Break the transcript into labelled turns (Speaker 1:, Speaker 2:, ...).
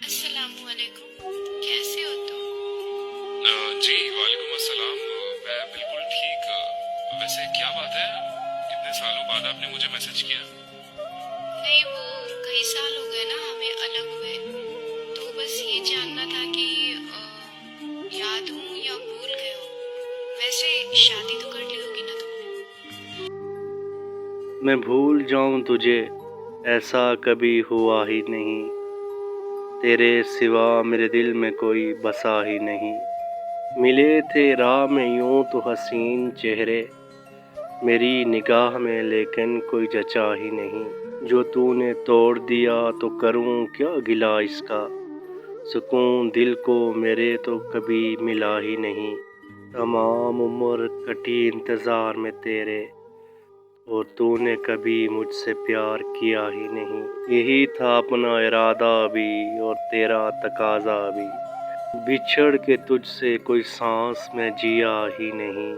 Speaker 1: अस्सलाम वालेकुम। कैसे हो तुम?
Speaker 2: जी वालेकुम अस्सलाम। मैं बिल्कुल ठीक। वैसे क्या बात है, कितने सालों बाद आपने मुझे मैसेज किया?
Speaker 1: नहीं, वो कई साल हो गए ना हमें अलग हुए, तो बस ये जानना था कि याद हूँ या भूल गए हो। वैसे शादी तो कर ली होगी ना तुमने?
Speaker 3: मैं भूल जाऊं तुझे, ऐसा कभी हुआ ही नहीं। तेरे सिवा मेरे दिल में कोई बसा ही नहीं। मिले थे राह में यूं तो हसीन चेहरे, मेरी निगाह में लेकिन कोई जचा ही नहीं। जो तूने तोड़ दिया तो करूं क्या गिला इसका, सुकून दिल को मेरे तो कभी मिला ही नहीं। तमाम उम्र कटी इंतज़ार में तेरे, और तूने कभी मुझसे प्यार किया ही नहीं। यही था अपना इरादा भी और तेरा तकाजा भी, बिछड़ के तुझसे कोई सांस में जिया ही नहीं।